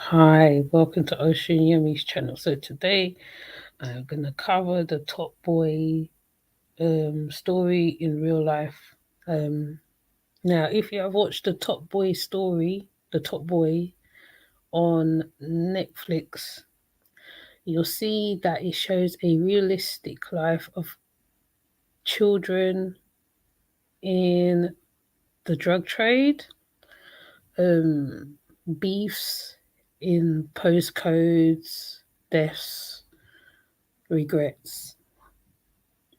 Hi, welcome to Ocean Yummy's channel. So today I'm gonna cover the Top Boy story in real life. Now, if you have watched the Top Boy story, the Top Boy on Netflix, you'll see that it shows a realistic life of children in the drug trade, um, beefs in postcodes, deaths, regrets.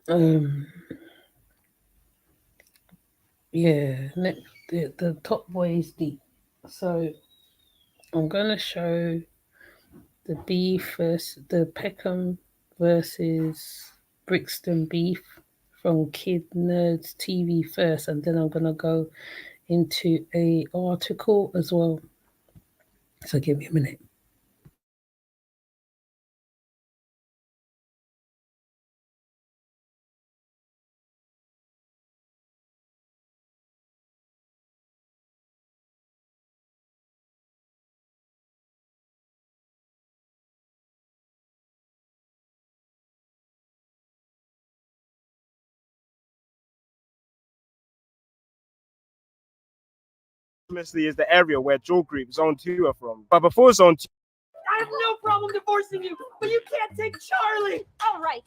Um, yeah, the Top Boy is deep. So I'm gonna show the beef versus the Peckham versus Brixton beef from Kid Nerds TV first, and then I'm gonna go into a article as well. So give me a minute. Is the area where Jewel Group Zone 2 are from. But before Zone 2, I have no problem divorcing you, but you can't take Charlie. All right.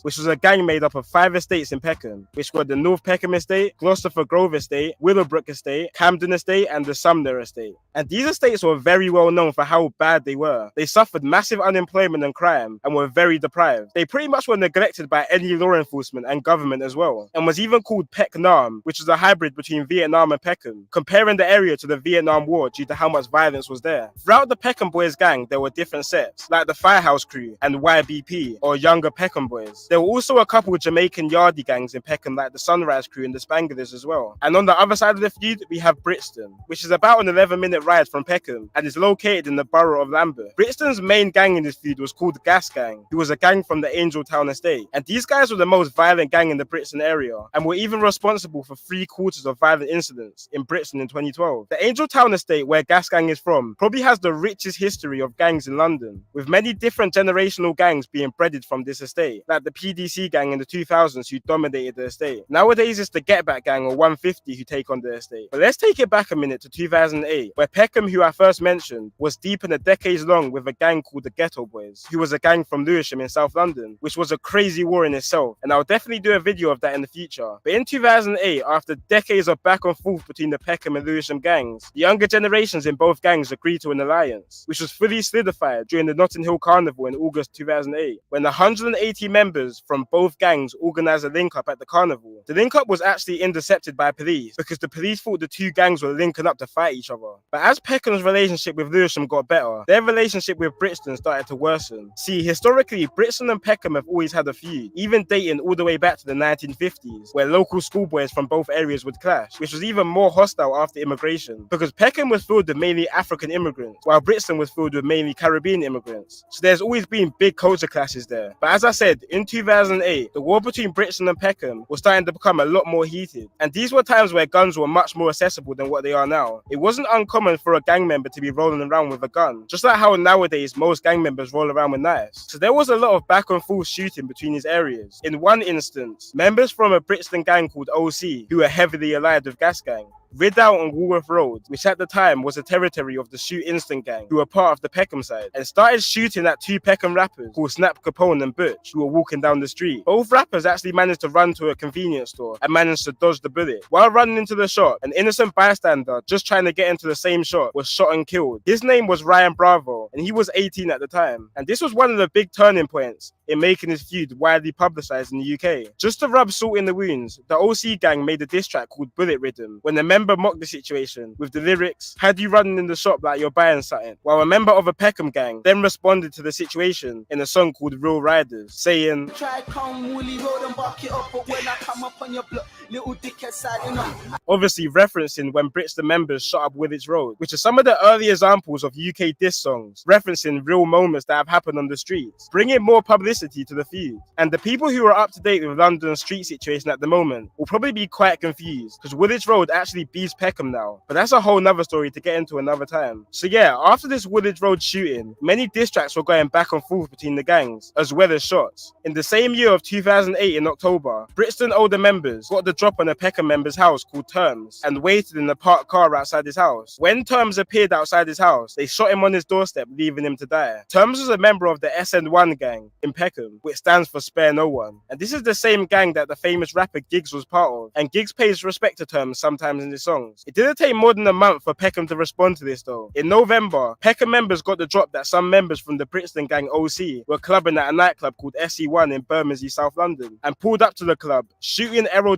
which was a gang made up of 5 estates in Peckham, which were the North Peckham Estate, Gloucester Grove Estate, Willowbrook Estate, Camden Estate, and the Sumner Estate. And these estates were very well known for how bad they were. They suffered massive unemployment and crime, and were very deprived. They pretty much were neglected by any law enforcement and government as well, and was even called Pek Nam, which is a hybrid between Vietnam and Peckham, comparing the area to the Vietnam War due to how much violence was there. Throughout the Peckham Boys gang, there were different sets, like the Firehouse Crew and YBP, or Younger Peckham Boys. There were also a couple of Jamaican yardie gangs in Peckham, like the Sunrise Crew and the Spanglers as well. And on the other side of the feud, we have Brixton, which is about an 11-minute ride from Peckham and is located in the borough of Lambeth. Brixton's main gang in this feud was called Gas Gang, who was a gang from the Angel Town estate. And these guys were the most violent gang in the Brixton area, and were even responsible for 3/4 of violent incidents in Brixton in 2012. The Angel Town estate, where Gas Gang is from, probably has the richest history of gangs in London, with many different generational gangs being bred from this estate, like the PDC gang in the 2000s who dominated the estate. Nowadays it's the Get Back gang or 150 who take on the estate. But let's take it back a minute to 2008, where Peckham, who I first mentioned, was deep in a decades long with a gang called the Ghetto Boys, who was a gang from Lewisham in South London, which was a crazy war in itself, and I'll definitely do a video of that in the future. But in 2008, after decades of back and forth between the Peckham and Lewisham gangs, the younger generations in both gangs agreed to an alliance, which was fully solidified during the Notting Hill Carnival in August 2008, when 180 members from both gangs organised a link-up at the carnival. The link-up was actually intercepted by police, because the police thought the two gangs were linking up to fight each other. But as Peckham's relationship with Lewisham got better, their relationship with Brixton started to worsen. See, historically, Brixton and Peckham have always had a feud, even dating all the way back to the 1950s, where local schoolboys from both areas would clash, which was even more hostile after immigration, because Peckham was filled with mainly African immigrants, while Brixton was filled with mainly Caribbean immigrants. So there's always been big culture clashes there. But as I said, in 2008, the war between Brixton and Peckham was starting to become a lot more heated, and these were times where guns were much more accessible than what they are now. It wasn't uncommon for a gang member to be rolling around with a gun, just like how nowadays most gang members roll around with knives. So there was a lot of back and forth shooting between these areas. In one instance, members from a Brixton gang called OC, who were heavily allied with Gas Gang, rid out on Woolworth Road, which at the time was a territory of the Shoot Instant gang, who were part of the Peckham side, and started shooting at 2 Peckham rappers called Snap Capone and Butch, who were walking down the street. Both rappers actually managed to run to a convenience store and managed to dodge the bullet. While running into the shot, an innocent bystander just trying to get into the same shot was shot and killed. His name was Ryan Bravo, and he was 18 at the time. And this was one of the big turning points in making his feud widely publicized in the UK. Just to rub salt in the wounds, the OC gang made a diss track called Bullet Rhythm, when the member mocked the situation with the lyrics, "Had you running in the shop like you're buying something," while a member of a Peckham gang then responded to the situation in a song called Real Riders, saying, Try come woolly road and bark it up, but when I come up on your block, little dickhead signing up. Obviously referencing when Brixton members shot up Woolwich Road, which are some of the early examples of UK diss songs, referencing real moments that have happened on the streets, bringing more publicity to the feud. And the people who are up to date with London's street situation at the moment will probably be quite confused, because Woolwich Road actually beats Peckham now, but that's a whole nother story to get into another time. So yeah, after this Woolwich Road shooting, many diss tracks were going back and forth between the gangs, as well as shots. In the same year of 2008 in October, Brixton older members got the drop on a Peckham member's house called Terms, and waited in the parked car outside his house. When Terms appeared outside his house, they shot him on his doorstep, leaving him to die. Terms was a member of the SN1 gang in Peckham, which stands for Spare No One. And this is the same gang that the famous rapper Giggs was part of, and Giggs pays respect to Terms sometimes in his songs. It didn't take more than a month for Peckham to respond to this though. In November, Peckham members got the drop that some members from the Brixton gang OC were clubbing at a nightclub called SE1 in Bermondsey, South London, and pulled up to the club, shooting Errol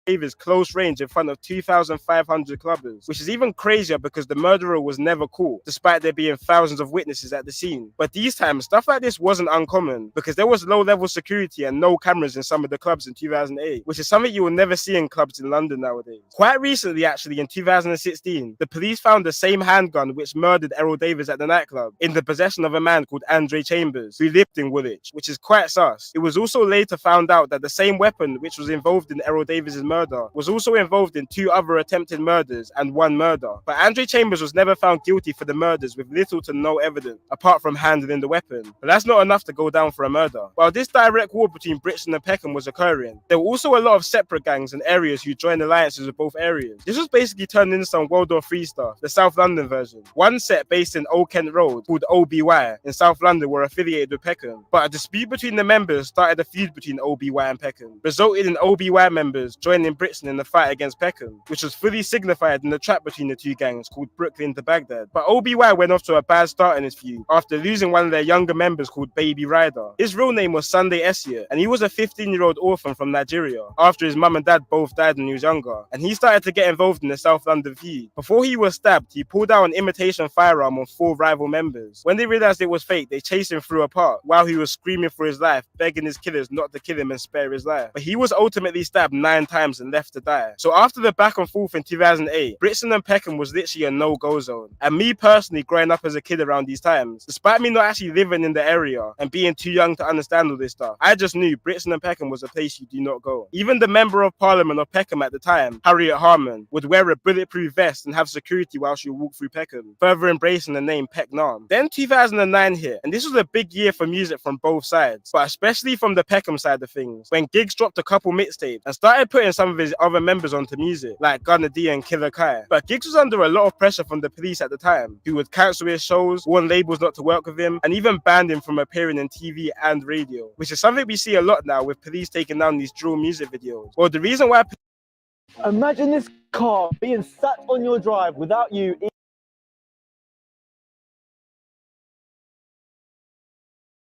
Davis close range in front of 2,500 clubbers, which is even crazier because the murderer was never caught, despite there being thousands of witnesses at the scene. But these times, stuff like this wasn't uncommon, because there was low-level security and no cameras in some of the clubs in 2008, which is something you will never see in clubs in London nowadays. Quite recently, actually, in 2016, the police found the same handgun which murdered Errol Davis at the nightclub in the possession of a man called Andre Chambers, who lived in Woolwich, which is quite sus. It was also later found out that the same weapon which was involved in Errol Davis's murder was also involved in 2 other attempted murders and 1 murder. But Andre Chambers was never found guilty for the murders with little to no evidence, apart from handling the weapon. But that's not enough to go down for a murder. While this direct war between Brixton and Peckham was occurring, there were also a lot of separate gangs and areas who joined alliances with both areas. This was basically turned into some World War III stuff, the South London version. One set based in Old Kent Road, called OBY, in South London were affiliated with Peckham. But a dispute between the members started a feud between OBY and Peckham, resulted in OBY members joining Brixton in the fight against Peckham, which was fully signified in the trap between the two gangs called Brooklyn to Baghdad. But OBY went off to a bad start in his feud after losing one of their younger members called Baby Ryder. His real name was Sunday Essia, and he was a 15-year-old orphan from Nigeria after his mum and dad both died when he was younger, and he started to get involved in the South London feud. Before he was stabbed, he pulled out an imitation firearm on 4 rival members. When they realized it was fake, they chased him through a park while he was screaming for his life, begging his killers not to kill him and spare his life. But he was ultimately stabbed 9 times and left to die. So after the back and forth in 2008, Brixton and Peckham was literally a no-go zone. And me personally, growing up as a kid around these times, despite me not actually living in the area and being too young to understand all this stuff, I just knew Brixton and Peckham was a place you do not go. Even the Member of Parliament of Peckham at the time, Harriet Harman, would wear a bulletproof vest and have security while she would walk through Peckham, further embracing the name Pecknam. Then 2009 hit, and this was a big year for music from both sides, but especially from the Peckham side of things, when Giggs dropped a couple mixtapes and started putting some of his other members onto music, like Gunna D and Killer Kai. But Giggs was under a lot of pressure from the police at the time, who would cancel his shows, warn labels not to work with him, and even banned him from appearing in TV and radio, which is something we see a lot now with police taking down these drill music videos. Well, the reason why... Imagine this car being sat on your drive without you.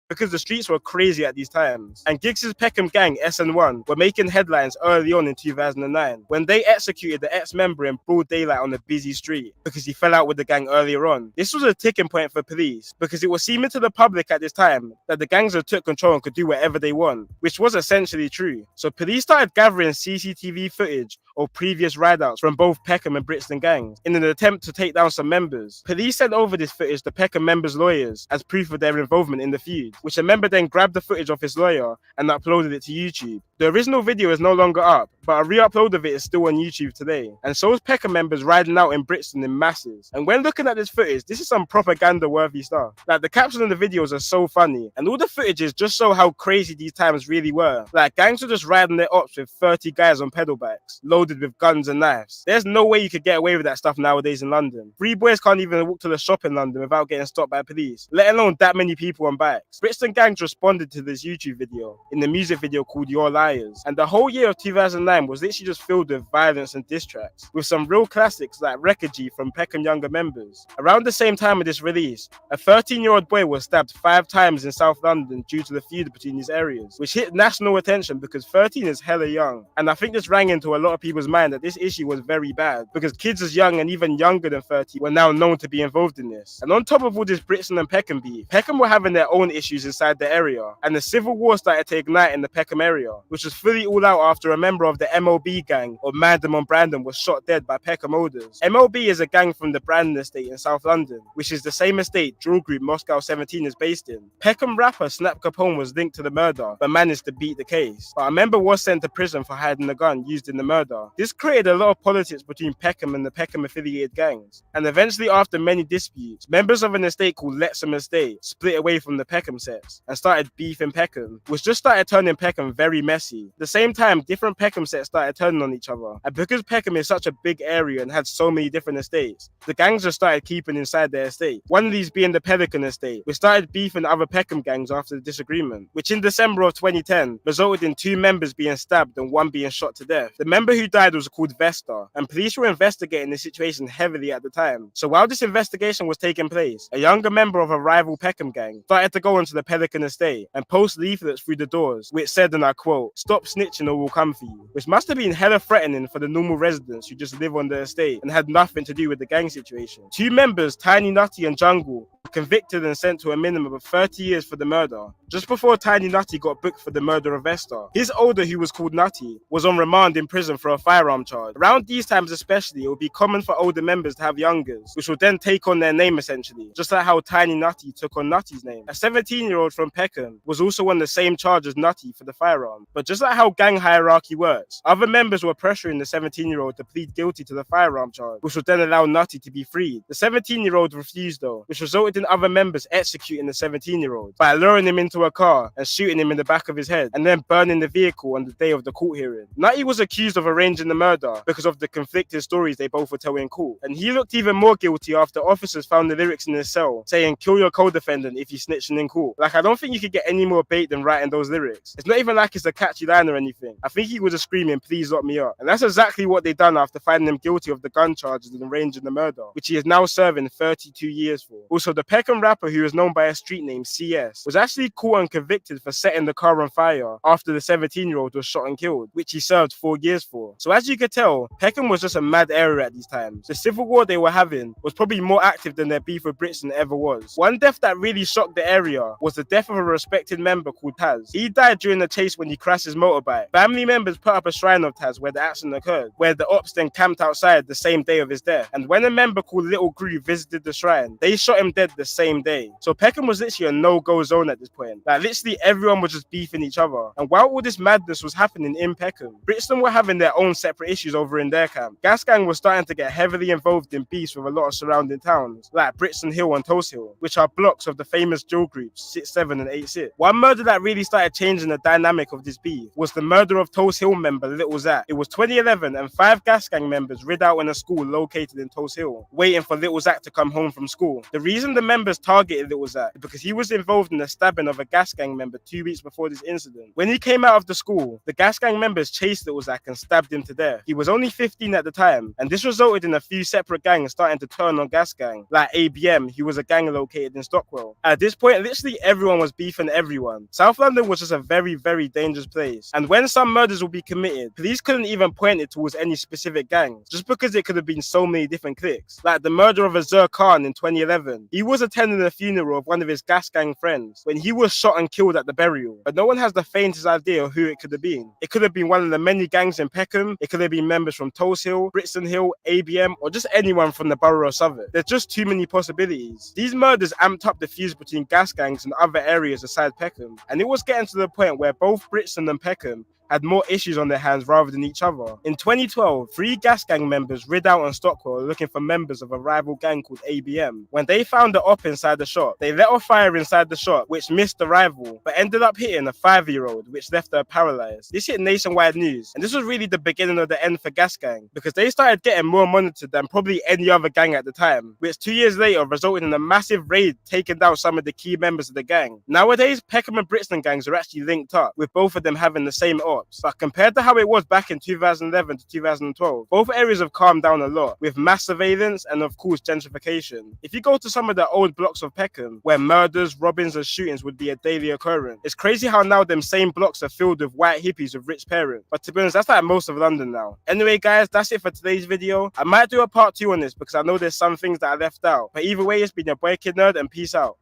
Because the streets were crazy at these times. And Giggs' Peckham gang, SN1, were making headlines early on in 2009 when they executed the ex-member in broad daylight on a busy street because he fell out with the gang earlier on. This was a ticking point for police because it was seeming to the public at this time that the gangs had took control and could do whatever they want, which was essentially true. So police started gathering CCTV footage of previous rideouts from both Peckham and Brixton gangs in an attempt to take down some members. Police sent over this footage to Peckham members' lawyers as proof of their involvement in the feud, which a member then grabbed the footage of his lawyer and uploaded it to YouTube. The original video is no longer up, but a re-upload of it is still on YouTube today. And so is Peckham members riding out in Brixton in masses. And when looking at this footage, this is some propaganda-worthy stuff. Like, the captions in the videos are so funny, and all the footages just show how crazy these times really were. Like, gangs were just riding their ops with 30 guys on pedal bikes, loaded with guns and knives. There's no way you could get away with that stuff nowadays in London. 3 boys can't even walk to the shop in London without getting stopped by police, let alone that many people on bikes. Brixton gangs responded to this YouTube video in the music video called Your Liars, and the whole year of 2009 was literally just filled with violence and diss tracks, with some real classics like Wreckage from Peckham younger members. Around the same time of this release, a 13-year-old boy was stabbed 5 times in South London due to the feud between these areas, which hit national attention because 13 is hella young, and I think this rang into a lot of people's mind that this issue was very bad because kids as young and even younger than 30 were now known to be involved in this. And on top of all this Brixton and Peckham beef, Peckham were having their own issues inside the area, and the civil war started to ignite in the Peckham area, which which was fully all out after a member of the MLB gang, or Mandem on Brandon, was shot dead by Peckham Olders. MLB is a gang from the Brandon estate in South London, which is the same estate drill group Moscow 17 is based in. Peckham rapper Snap Capone was linked to the murder, but managed to beat the case. But a member was sent to prison for hiding a gun used in the murder. This created a lot of politics between Peckham and the Peckham affiliated gangs, and eventually after many disputes, members of an estate called Lexham Estate split away from the Peckham sets and started beefing Peckham, which just started turning Peckham very messy. At the same time, different Peckham sets started turning on each other, and because Peckham is such a big area and had so many different estates, the gangs just started keeping inside their estate. One of these being the Pelican estate, which started beefing other Peckham gangs after the disagreement, which in December of 2010 resulted in 2 members being stabbed and 1 being shot to death. The member who died was called Vesta, and police were investigating the situation heavily at the time. So while this investigation was taking place, a younger member of a rival Peckham gang started to go into the Pelican estate and post leaflets through the doors, which said, and I quote, "Stop snitching or we'll come for you," which must have been hella threatening for the normal residents who just live on the estate and had nothing to do with the gang situation. 2 members, Tiny Nutty and Jungle, were convicted and sent to a minimum of 30 years for the murder, just before Tiny Nutty got booked for the murder of Vesta. His older, who was called Nutty, was on remand in prison for a firearm charge. Around these times especially, it would be common for older members to have youngers, which would then take on their name essentially, just like how Tiny Nutty took on Nutty's name. A 17-year-old from Peckham was also on the same charge as Nutty for the firearm. But just like how gang hierarchy works, other members were pressuring the 17-year-old to plead guilty to the firearm charge, which would then allow Nutty to be freed. The 17-year-old refused though, which resulted in other members executing the 17-year-old by luring him into a car and shooting him in the back of his head, and then burning the vehicle on the day of the court hearing. Nutty was accused of arranging the murder because of the conflicting stories they both were telling in court, and he looked even more guilty after officers found the lyrics in his cell saying, "Kill your co-defendant if he's snitching in court." Like, I don't think you could get any more bait than writing those lyrics. It's not even like it's a catchy line or anything. I think he was just screaming, "Please lock me up." And that's exactly what they done after finding him guilty of the gun charges and arranging the murder, which he is now serving 32 years for. Also, the Peckham rapper, who is known by a street name CS, was actually caught and convicted for setting the car on fire after the 17-year-old was shot and killed, which he served 4 years for. So as you could tell, Peckham was just a mad area at these times. The civil war they were having was probably more active than their beef with Brixton ever was. One death that really shocked the area was the death of a respected member called Taz. He died during the chase when he crashed his motorbike. Family members put up a shrine of Taz where the accident occurred, where the ops then camped outside the same day of his death. And when a member called Little Groove visited the shrine, they shot him dead the same day. So Peckham was literally a no-go zone at this point. Like, literally everyone was just beefing each other. And while all this madness was happening in Peckham, Brixton were having their own separate issues over in their camp. Gas Gang was starting to get heavily involved in beefs with a lot of surrounding towns, like Brixton Hill and Toast Hill, which are blocks of the famous drill groups 6-7 and 8-6. One murder that really started changing the dynamic of this beef was the murder of Toast Hill member Little Zach. It was 2011 and 5 Gas Gang members rid out in a school located in Toast Hill, waiting for Little Zach to come home from school. The reason the members targeted Little Zach is because he was involved in the stabbing of a Gas Gang member 2 weeks before this incident. When he came out of the school, the Gas Gang members chased Little Zach and stabbed him to death. He was only 15 at the time, and this resulted in a few separate gangs starting to turn on Gas Gang, like ABM, who was a gang located in Stockwell. At this point, literally everyone was beefing everyone. South London was just a very, very dangerous place, and when some murders would be committed, police couldn't even point it towards any specific gangs, just because it could have been so many different cliques. Like the murder of Azur Khan in 2011. He was attending the funeral of one of his Gas Gang friends when he was shot and killed at the burial, but no one has the faintest idea of who it could have been. It could have been one of the many gangs in Peckham, it could have been members from Toast Hill, Brixton Hill, ABM, or just anyone from the borough of Southwark. There's just too many possibilities. These murders amped up the fuse between gas gangs and other areas aside Peckham, and it was getting to the point where both Brixton and Peckham had more issues on their hands rather than each other. In 2012, 3 Gas Gang members rid out on Stockwell looking for members of a rival gang called ABM. When they found the op inside the shop, they let off fire inside the shop, which missed the rival, but ended up hitting a 5-year-old, which left her paralyzed. This hit nationwide news, and this was really the beginning of the end for Gas Gang, because they started getting more monitored than probably any other gang at the time, which 2 years later resulted in a massive raid taking down some of the key members of the gang. Nowadays, Peckham and Brixton gangs are actually linked up, with both of them having the same op. But compared to how it was back in 2011 to 2012, both areas have calmed down a lot, with mass surveillance and of course gentrification. If you go to some of the old blocks of Peckham, where murders, robbings and shootings would be a daily occurrence, it's crazy how now them same blocks are filled with white hippies with rich parents. But to be honest, that's like most of London now. Anyway guys, that's it for today's video. I might do a part 2 on this because I know there's some things that I left out. But either way, it's been your boy Kid Nerd, and peace out.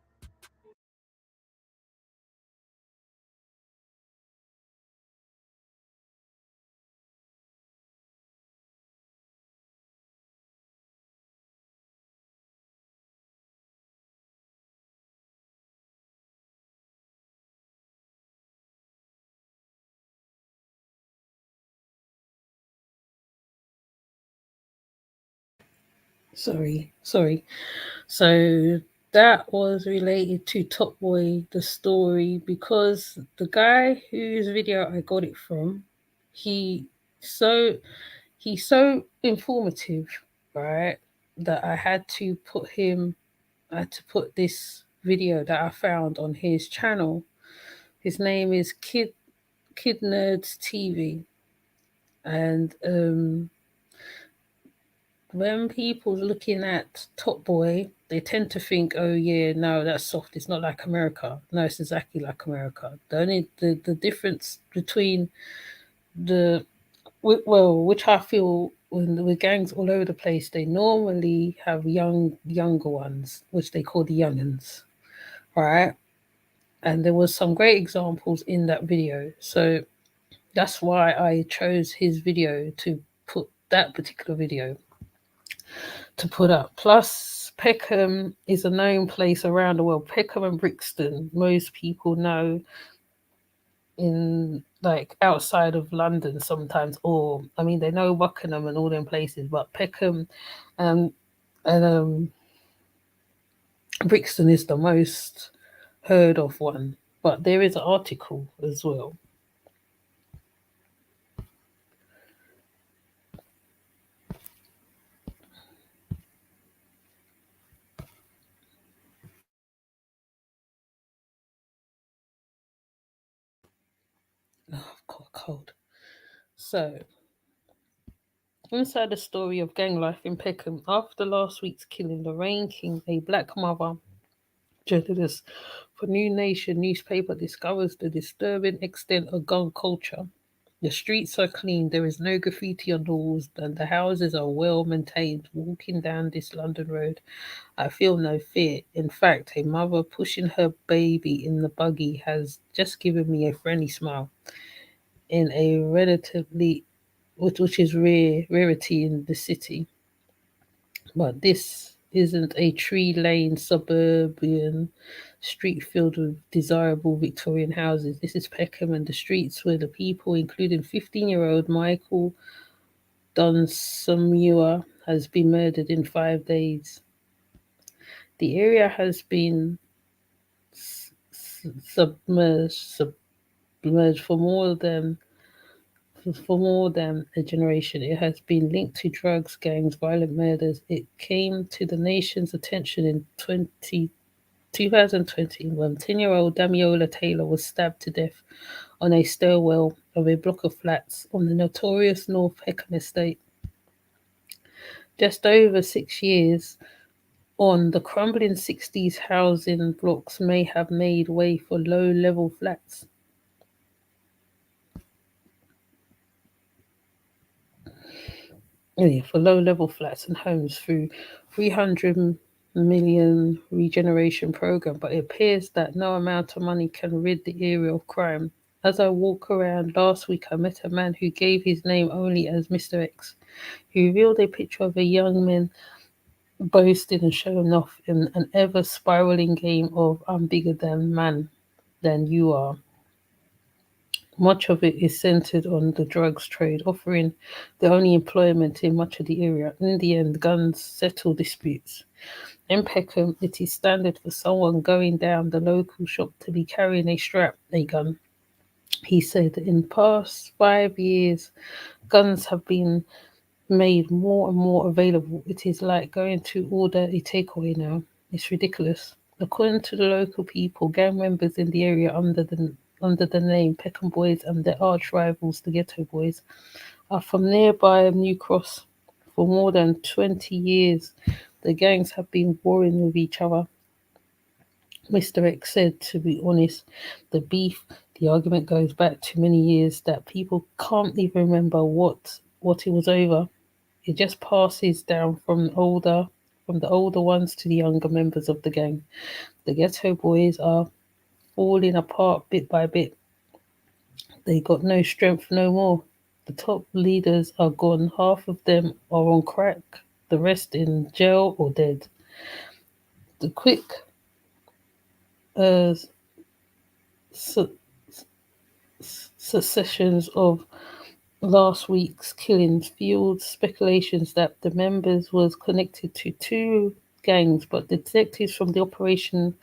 Sorry. So that was related to Top Boy, the story, because the guy whose video I got it from, he so he's so informative, right? That I had to put this video that I found on his channel. His name is Kid Nerds TV, and when people looking at Top Boy, they tend to think, "Oh yeah, no, that's soft. It's not like America." No, it's exactly like America. The difference between which I feel when with gangs all over the place, they normally have younger ones, which they call the youngins, right? And there was some great examples in that video, so that's why I chose his video to put that particular video to put up. Plus, Peckham is a known place around the world. Peckham and Brixton, most people know in like outside of London sometimes, or I mean, they know Buckingham and all them places, but Peckham and Brixton is the most heard of one. But there is an article as well. Oh, I've got a cold. So, inside the story of gang life in Peckham, after last week's killing, Lorraine King, a black mother, journalist for New Nation newspaper, discovers the disturbing extent of gun culture. The streets are clean, there is no graffiti on the walls, and the houses are well maintained. Walking down this London road, I feel no fear. In fact, a mother pushing her baby in the buggy has just given me a friendly smile. In a relatively, which is rarity in the city. But this isn't a tree lane suburban street filled with desirable Victorian houses. This is Peckham and the streets where the people, including 15-year-old Michael Dunsmuir, has been murdered in 5 days. The area has been submerged for more than a generation. It has been linked to drugs, gangs, violent murders. It came to the nation's attention in 2020 when 10-year-old Damiola Taylor was stabbed to death on a stairwell of a block of flats on the notorious North Peckham estate. Just over 6 years on, the crumbling 60s housing blocks may have made way for low-level flats. For low-level flats and homes through 300 million regeneration program, but it appears that no amount of money can rid the area of crime. As I walk around last week, I met a man who gave his name only as Mr. X. He revealed a picture of a young man boasting and showing off in an ever spiraling game of I'm bigger than you are. Much of it is centered on the drugs trade, offering the only employment in much of the area. In the end, guns settle disputes. In Peckham, it is standard for someone going down the local shop to be carrying a gun. He said in past 5 years, guns have been made more and more available. It is like going to order a takeaway now. It's ridiculous. According to the local people, gang members in the area under the name Peckham Boys and their arch rivals, the Ghetto Boys, are from nearby New Cross. For more than 20 years, the gangs have been warring with each other. Mr. X said, to be honest, the argument goes back to many years that people can't even remember what it was over. It just passes down from the older ones to the younger members of the gang. The Ghetto Boys are falling apart bit by bit. They got no strength no more. The top leaders are gone. Half of them are on crack. The rest in jail or dead. The quick su- successions of last week's killings fueled speculations that the members was connected to two gangs, but detectives from the Operation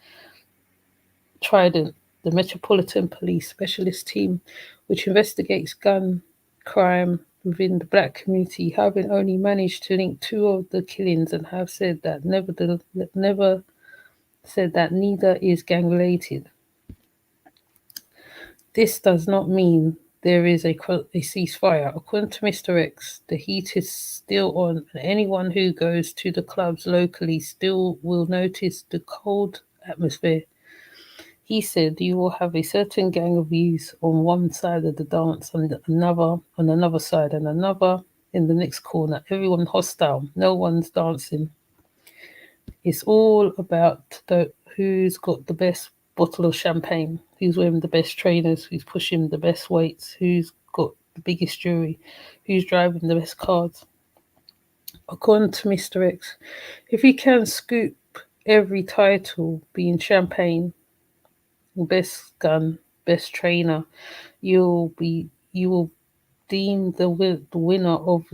Trident, the Metropolitan Police Specialist Team, which investigates gun crime within the black community, having only managed to link two of the killings and have said that never said that neither is gang related. This does not mean there is a ceasefire. According to Mr. X, the heat is still on, and anyone who goes to the clubs locally still will notice the cold atmosphere. He said you will have a certain gang of youths on one side of the dance and another on another side and another in the next corner. Everyone hostile. No one's dancing. It's all about who's got the best bottle of champagne, who's wearing the best trainers, who's pushing the best weights, who's got the biggest jewelry, who's driving the best cars. According to Mr. X, if he can scoop every title being champagne, best gun, best trainer, you will deem the winner of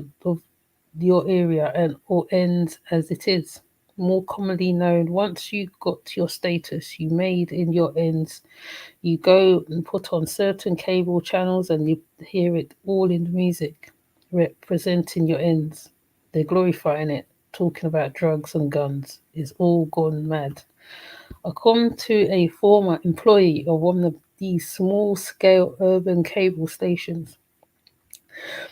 your area and or ends as it is. More commonly known, once you got your status, you made in your ends, you go and put on certain cable channels and you hear it all in the music, representing your ends. They're glorifying it, talking about drugs and guns. It's all gone mad. According to a former employee of one of these small-scale urban cable stations,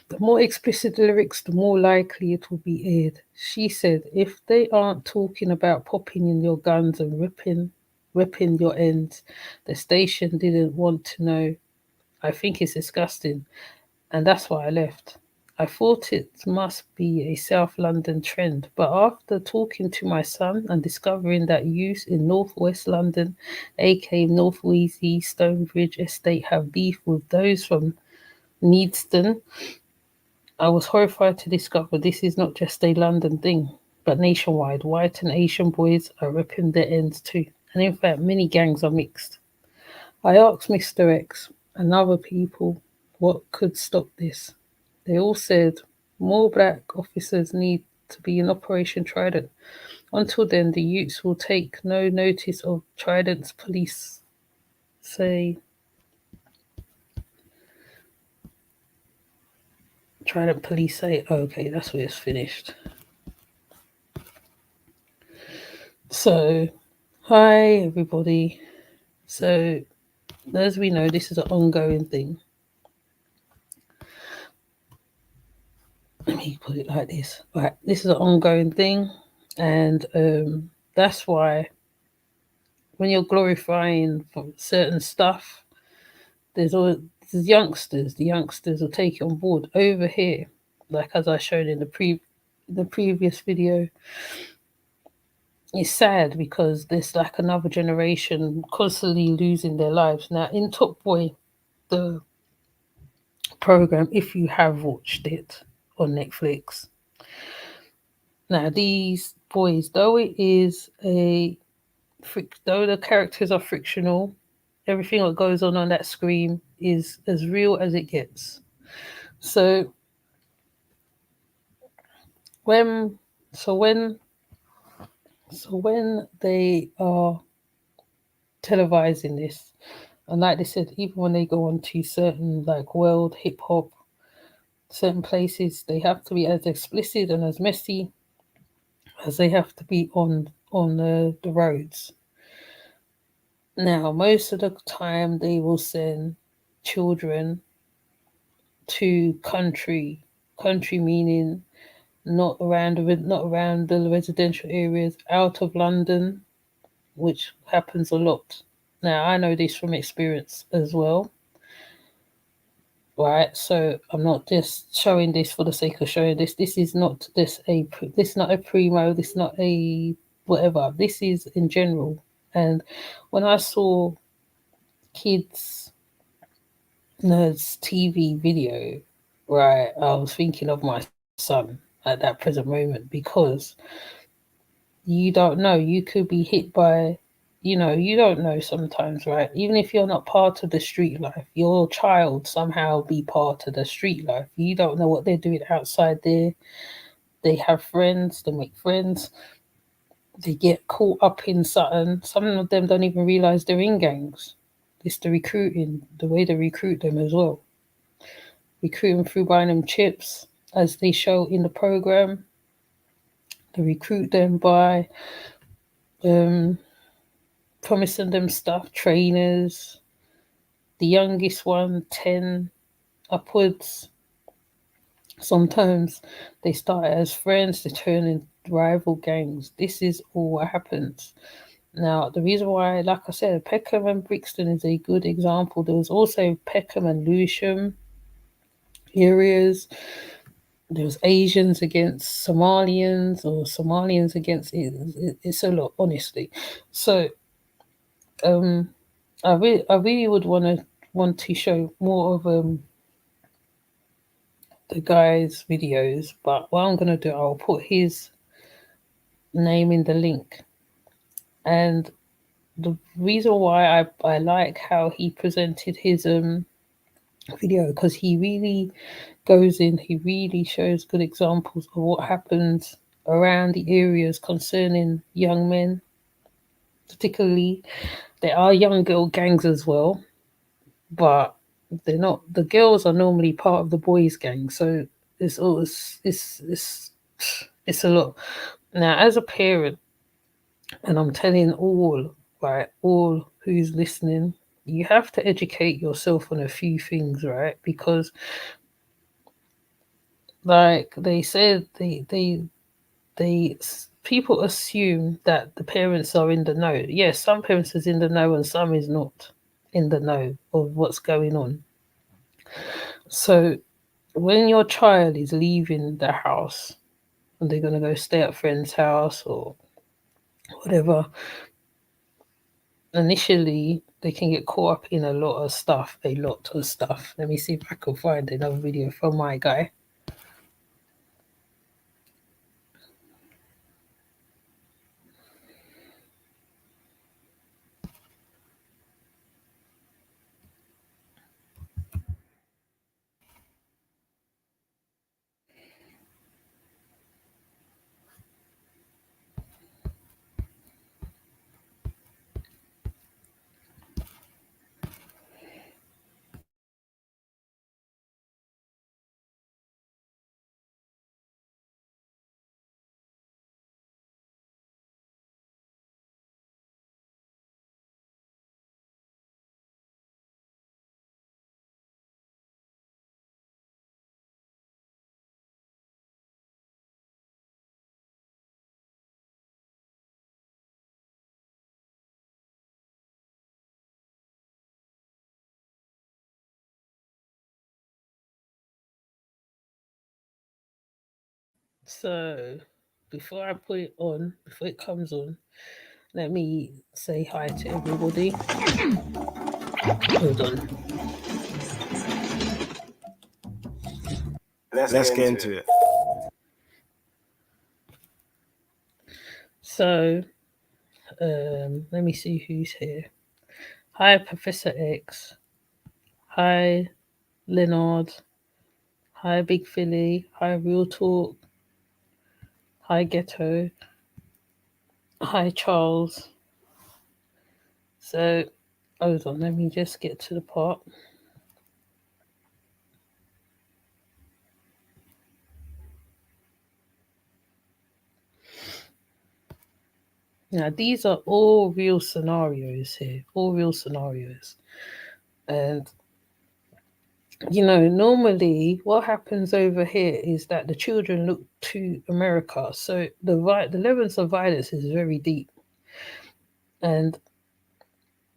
the more explicit lyrics, the more likely it will be aired. She said, if they aren't talking about popping in your guns and ripping your ends, the station didn't want to know. I think it's disgusting, and that's why I left. I thought it must be a South London trend, but after talking to my son and discovering that youths in North West London, aka North Wheezy, Stonebridge Estate, have beef with those from Neadston, I was horrified to discover this is not just a London thing, but nationwide. White and Asian boys are ripping their ends too, and in fact, many gangs are mixed. I asked Mr. X and other people what could stop this. They all said more black officers need to be in Operation Trident. Until then, the youths will take no notice of Trident's police say. Trident police say, okay, that's where it's finished. So, hi everybody. So, as we know, this is an ongoing thing. Let me put it like this. Right, this is an ongoing thing, and that's why when you're glorifying certain stuff, there's youngsters. The youngsters will take it on board. Over here, like as I showed in the previous video, it's sad because there's like another generation constantly losing their lives. Now, in Top Boy, the program, if you have watched it on Netflix, now these boys, though the characters are fictional, everything that goes on that screen is as real as it gets. So when they are televising this, and like they said, even when they go on to certain like world hip hop, certain places, they have to be as explicit and as messy as they have to be on the roads. Now, most of the time, they will send children to country meaning not around the residential areas, out of London, which happens a lot. Now, I know this from experience as well, right? So I'm not just showing this for the sake of showing this. This is not not a primo. This is not a whatever. This is in general. And when I saw Kids Nerds TV video, right, I was thinking of my son at that present moment, because you don't know, you could be hit by you know, you don't know sometimes, right? Even if you're not part of the street life, your child somehow be part of the street life. You don't know what they're doing outside there. They have friends, they make friends, they get caught up in something. Some of them don't even realize they're in gangs. It's the recruiting, the way they recruit them as well. Recruit them through buying them chips, as they show in the program. They recruit them by promising them stuff, trainers. The youngest one, 10 upwards. Sometimes they start as friends, they turn into rival gangs. This is all what happens. Now, the reason why, like I said, Peckham and Brixton is a good example. There was also Peckham and Lewisham areas. There was Asians against Somalians, or Somalians against it's a lot, honestly. So, I really would want to show more of the guy's videos, but what I'm gonna do, I'll put his name in the link. And the reason why I like how he presented his video, because he really goes in, he really shows good examples of what happens around the areas concerning young men. Particularly, there are young girl gangs as well, but they're not. The girls are normally part of the boys' gang, so it's a lot. Now, as a parent, and I'm telling all, right, all who's listening, you have to educate yourself on a few things, right? Because, like they said, they people assume that the parents are in the know. Yes, some parents is in the know and some is not in the know of what's going on. So when your child is leaving the house and they're going to go stay at a friend's house or whatever, initially they can get caught up in a lot of stuff. Let me see if I can find another video from my guy. So before I put it on, before it comes on, let me say hi to everybody. Hold on. Let's get into it. So let me see who's here. Hi, Professor X. Hi, Leonard. Hi, Big Philly. Hi, Real Talk. Hi, Ghetto. Hi, Charles. So, hold on, let me just get to the part. Now, these are all real scenarios here, all real scenarios. And, you know, normally what happens over here is that the children look to America. So the levels of violence is very deep. And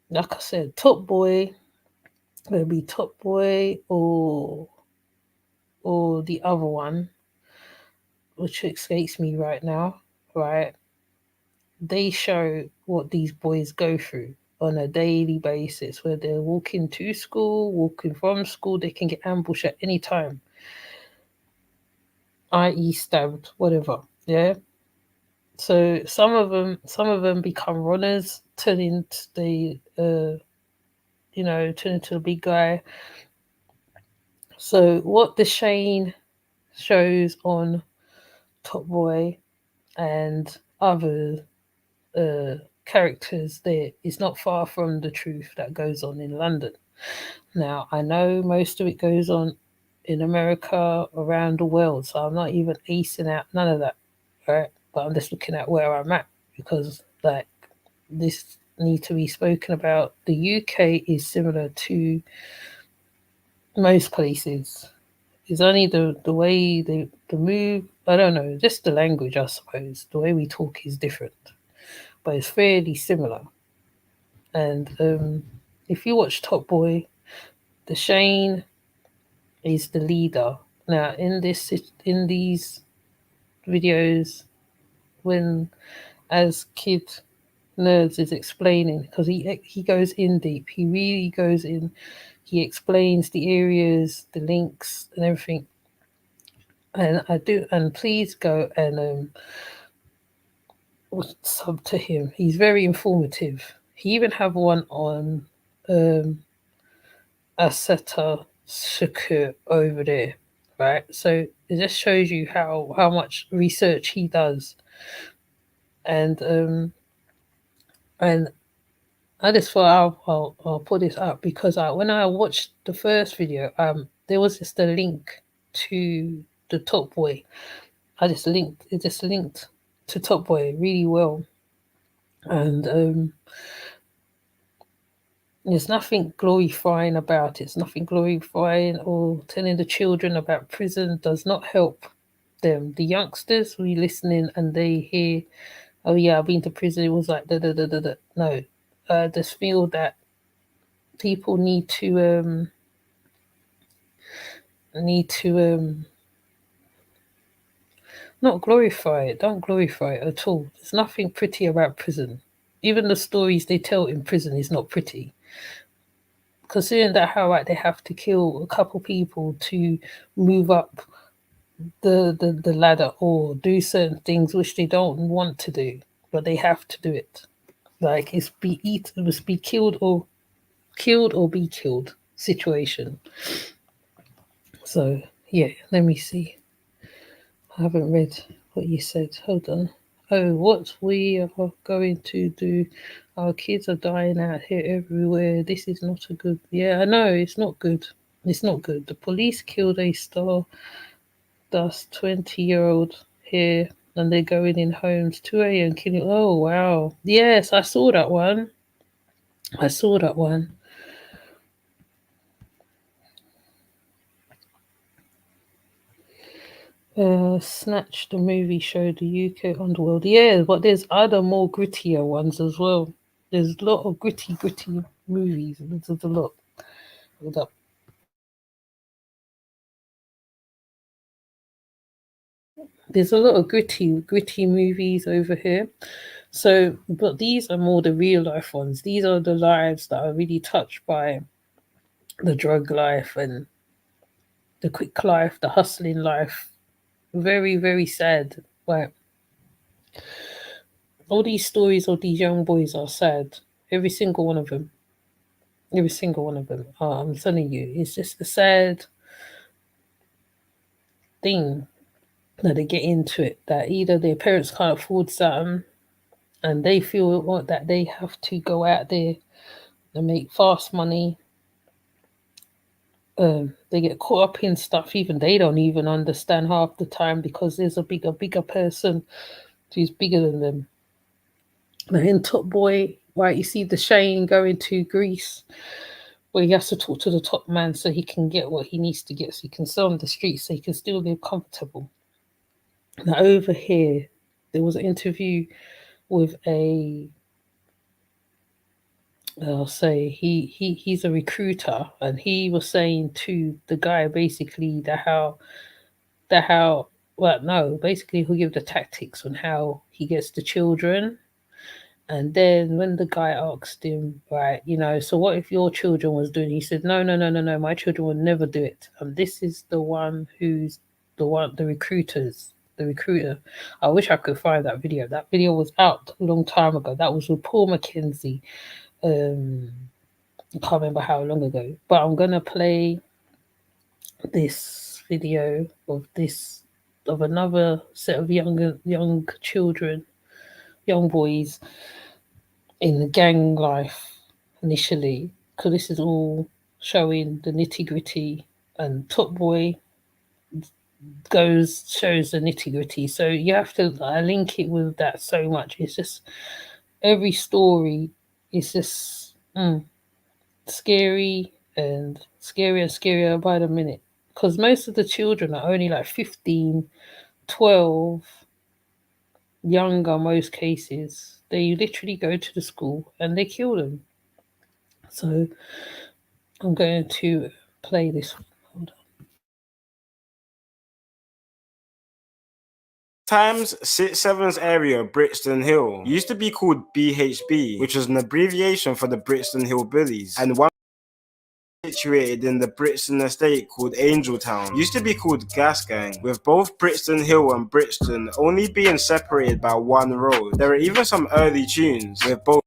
like I said, Top Boy, will be Top Boy or the other one, which escapes me right now, right? They show what these boys go through on a daily basis, where they're walking to school, walking from school, they can get ambushed at any time, i.e. stabbed, whatever. Yeah. So some of them become runners. turning to the turning to the big guy. So what the Shane shows on Top Boy and other characters there is not far from the truth that goes on in London. Now, I know most of it goes on in America, around the world, so I'm not even acing out none of that, right? But I'm just looking at where I'm at because, like, this need to be spoken about. The UK is similar to most places. It's only the way the move, I don't know, just the language, I suppose. The way we talk is different, but it's fairly similar. And if you watch Top Boy, the Shane is the leader. Now, in these videos, when as Kid Nerds is explaining, because he goes in deep, he really goes in. He explains the areas, the links, and everything. And I do, and please go and sub to him. He's very informative. He even have one on Aseta Shakur over there, right? So it just shows you how much research he does, and I just thought I'll put this up because when I watched the first video, there was just a link to the Top Boy. It just linked to Top Boy really well, and there's nothing glorifying about it. It's nothing glorifying or telling the children about prison does not help them. The youngsters who are listening and they hear, oh yeah, I've been to prison, it was like da da da da da. No, I just feel that people need to not glorify it. Don't glorify it at all. There's nothing pretty about prison. Even the stories they tell in prison is not pretty. Considering that how they have to kill a couple people to move up the ladder or do certain things which they don't want to do, but they have to do it. Like it must be killed or be killed situation. So yeah, let me see. I haven't read what you said. Hold on. Oh, what we are going to do. Our kids are dying out here everywhere. This is not a good. Yeah, I know. It's not good. It's not good. The police killed a Stardust 20-year-old here, and they're going in homes 2 a.m. killing. Oh, wow. Yes, I saw that one. Snatch, the movie, showed the UK underworld. Yeah, but there's other more grittier ones as well. There's a lot of gritty movies. There's a lot. Hold up. There's a lot of gritty movies over here. So, but these are more the real life ones. These are the lives that are really touched by the drug life and the quick life, the hustling life. Very, very sad. Right. All these stories of these young boys are sad. Every single one of them. Every single one of them. I'm telling you, it's just a sad thing that they get into it. That either their parents can't afford something and they feel that they have to go out there and make fast money. They get caught up in stuff even they don't even understand half the time because there's a bigger person who's bigger than them. Now in Top Boy, right, you see the Shane going to Greece where he has to talk to the top man so he can get what he needs to get so he can sell on the street so he can still live comfortable. Now over here, there was an interview with I'll say he's a recruiter, and he was saying to the guy basically basically he'll give the tactics on how he gets the children. And then when the guy asked him, right, so what if your children was doing? He said, no, my children would never do it. And this is the recruiters. the recruiter. I wish I could find that video. That video was out a long time ago. That was with Paul McKenzie. I can't remember how long ago, but I'm gonna play this video of another set of young children, young boys in the gang life initially, because this is all showing the nitty gritty, and Top Boy shows the nitty gritty. So you have to link it with that so much. It's just every story is just scary and scarier by the minute, because most of the children are only like 15, 12, younger most cases. They literally go to the school and they kill them. So I'm going to play this one. Hold on. Times, Sit 7's area of Brixton Hill used to be called BHB, which was an abbreviation for the Brixton Hill Bullies, and one situated in the Brixton estate called Angeltown used to be called Gas Gang, with both Brixton Hill and Brixton only being separated by one road. There are even some early tunes with both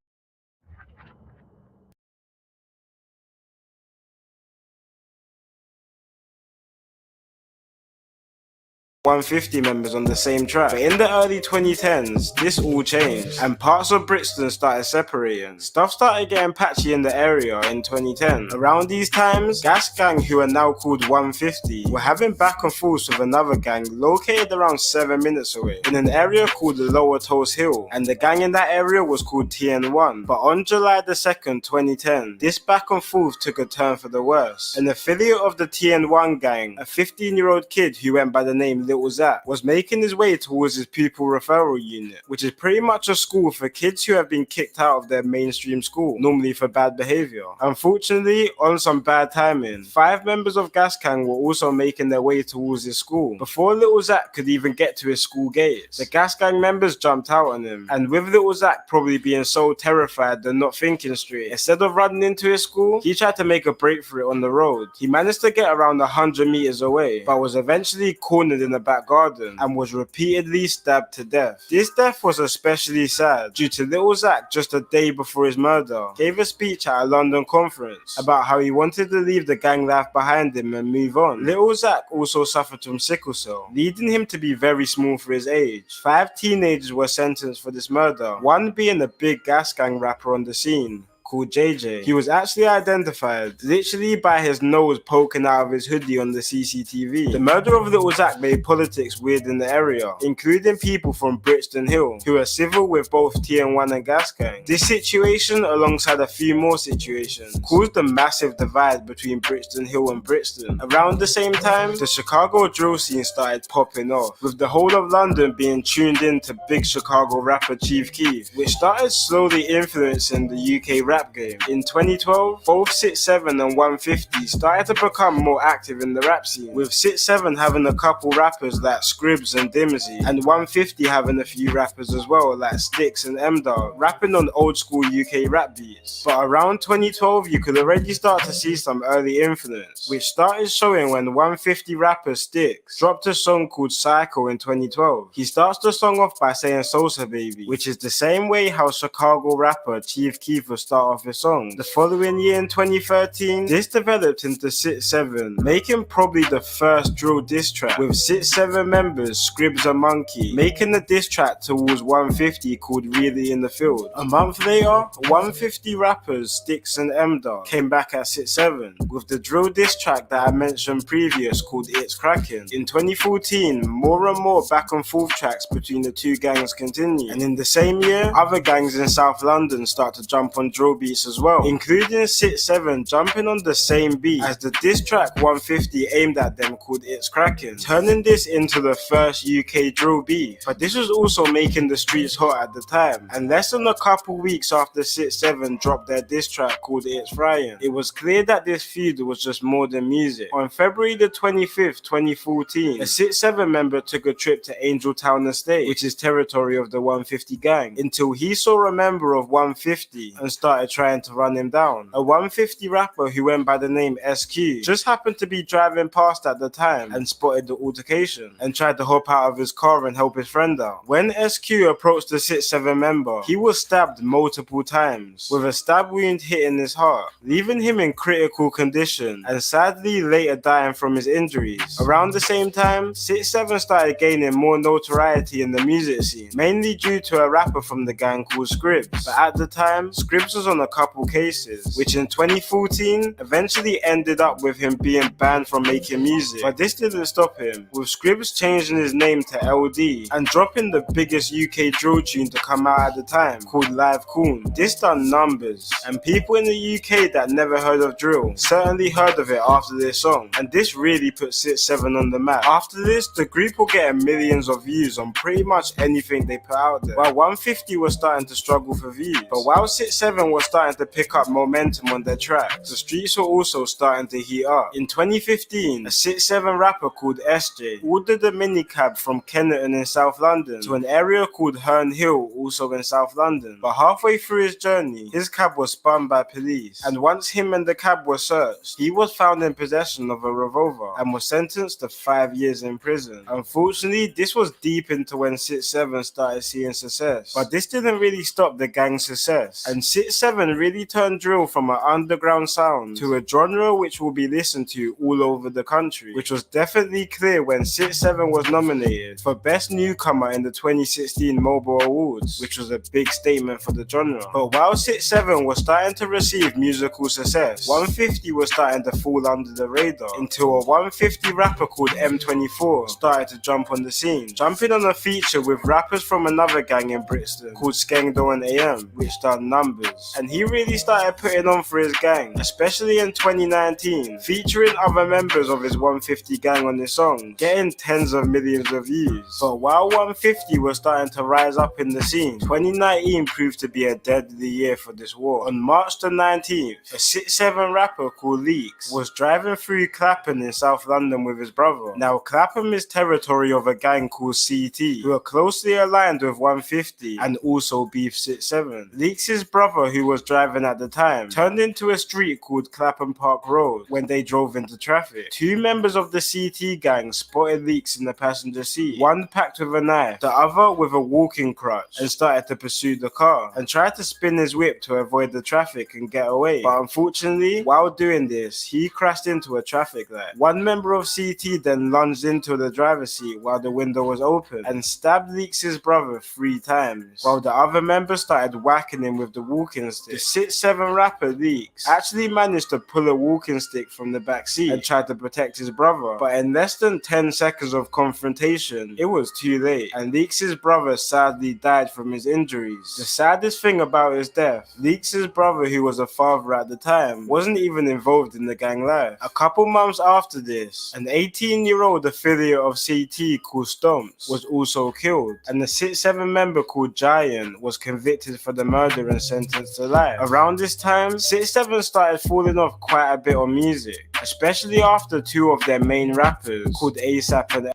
150 members on the same track. But in the early 2010s, this all changed, and parts of Brixton started separating. Stuff started getting patchy in the area in 2010. Around these times, Gas Gang, who are now called 150, were having back and forth with another gang located around 7 minutes away, in an area called Lower Toast Hill, and the gang in that area was called TN1. But on July the 2nd, 2010, this back and forth took a turn for the worse. An affiliate of the TN1 gang, a 15-year-old kid who went by the name Little Zach, was making his way towards his pupil referral unit, which is pretty much a school for kids who have been kicked out of their mainstream school, normally for bad behavior. Unfortunately, on some bad timing, 5 members of Gas Gang were also making their way towards his school. Before Little Zach could even get to his school gates, the Gas Gang members jumped out on him, and with Little Zach probably being so terrified and not thinking straight, instead of running into his school, he tried to make a break for it on the road. He managed to get around 100 meters away, but was eventually cornered in the back garden and was repeatedly stabbed to death. This death was especially sad due to Little Zach, just a day before his murder, gave a speech at a London conference about how he wanted to leave the gang life behind him and move on. Little Zach also suffered from sickle cell, leading him to be very small for his age. 5 teenagers were sentenced for this murder, one being a big Gas Gang rapper on the scene called JJ. He was actually identified literally by his nose poking out of his hoodie on the CCTV. The murder of Little Zach made politics weird in the area, including people from Brixton Hill who are civil with both TN1 and Gas Gang. This situation, alongside a few more situations, caused a massive divide between Brixton Hill and Brixton. Around the same time, the Chicago drill scene started popping off, with the whole of London being tuned in to big Chicago rapper Chief Keef, which started slowly influencing the UK rap game. In 2012, both Sit 7 and 150 started to become more active in the rap scene, with Sit 7 having a couple rappers like Scribs and Dimsy, and 150 having a few rappers as well like Styx and M-Dog, rapping on old school UK rap beats. But around 2012, you could already start to see some early influence, which started showing when 150 rapper Styx dropped a song called Psycho in 2012. He starts the song off by saying Sosa Baby, which is the same way how Chicago rapper Chief Keef will start off his song. The following year in 2013, this developed into Sit 7, making probably the first drill diss track, with Sit 7 members Scribs and Monkey making the diss track towards 150 called Really in the Field. A month later, 150 rappers Styx and M-Dog came back at Sit 7 with the drill diss track that I mentioned previous called It's Crackin'. In 2014, more and more back and forth tracks between the two gangs continued, and in the same year, other gangs in South London start to jump on drill beats as well, including Sit 7 jumping on the same beat as the diss track 150 aimed at them called It's Crackin', turning this into the first UK drill beat. But this was also making the streets hot at the time, and less than a couple weeks after Sit 7 dropped their diss track called It's Fryin', it was clear that this feud was just more than music. On February the 25th, 2014, a Sit 7 member took a trip to Angeltown Estate, which is territory of the 150 gang, until he saw a member of 150 and started started trying to run him down. A 150 rapper who went by the name SQ just happened to be driving past at the time and spotted the altercation and tried to hop out of his car and help his friend out. When SQ approached the 6'7" member, he was stabbed multiple times, with a stab wound hitting his heart, leaving him in critical condition and sadly later dying from his injuries. Around the same time, 6'7" started gaining more notoriety in the music scene, mainly due to a rapper from the gang called Scribs. But at the time, Scribs was on a couple cases, which in 2014 eventually ended up with him being banned from making music. But this didn't stop him, with Scribs changing his name to LD and dropping the biggest UK drill tune to come out at the time, called Live Coon. This done numbers, and people in the UK that never heard of drill certainly heard of it after this song, and this really put 6'7" on the map. After this, the group were getting millions of views on pretty much anything they put out there, while 150 was starting to struggle for views. But while 6'7" was starting to pick up momentum on their tracks, the streets were also starting to heat up. In 2015, a 6'7" rapper called SJ ordered a minicab from Kennerton in South London to an area called Herne Hill, also in South London. But halfway through his journey, his cab was spun by police, and once him and the cab were searched, he was found in possession of a revolver and was sentenced to 5 years in prison. Unfortunately, this was deep into when 6'7" started seeing success, but this didn't really stop the gang's success, and 6'7" really turned drill from an underground sound to a genre which will be listened to all over the country, which was definitely clear when 6'7" was nominated for Best Newcomer in the 2016 Mobile Awards, which was a big statement for the genre. But while 6'7" was starting to receive musical success, 150 was starting to fall under the radar until a 150 rapper called M24 started to jump on the scene, jumping on a feature with rappers from another gang in Brixton called Skengdo and AM, which done numbers. And he really started putting on for his gang, especially in 2019, featuring other members of his 150 gang on this song, getting tens of millions of views. But while 150 was starting to rise up in the scene, 2019 proved to be a deadly year for this war. On March the 19th, a 6'7" rapper called Leaks was driving through Clapham in South London with his brother. Now Clapham is territory of a gang called CT, who are closely aligned with 150 and also beef 6'7". Leaks' brother, who was driving at the time, turned into a street called Clapham Park Road when they drove into traffic. Two members of the CT gang spotted Leaks in the passenger seat, one packed with a knife, the other with a walking crutch, and started to pursue the car and tried to spin his whip to avoid the traffic and get away. But unfortunately, while doing this, he crashed into a traffic light. One member of CT then lunged into the driver's seat while the window was open and stabbed Leaks' brother 3 times, while the other member started whacking him with the walking stick. The 6'7" rapper Leaks actually managed to pull a walking stick from the back seat and tried to protect his brother, but in less than 10 seconds of confrontation, it was too late, and Leaks' brother sadly died from his injuries. The saddest thing about his death, Leaks' brother, who was a father at the time, wasn't even involved in the gang life. A couple months after this, an 18-year-old affiliate of CT called Stomps was also killed, and the 6'7" member called Giant was convicted for the murder and sentenced to life. Around this time, 6'7" started falling off quite a bit on music, especially after 2 of their main rappers called ASAP and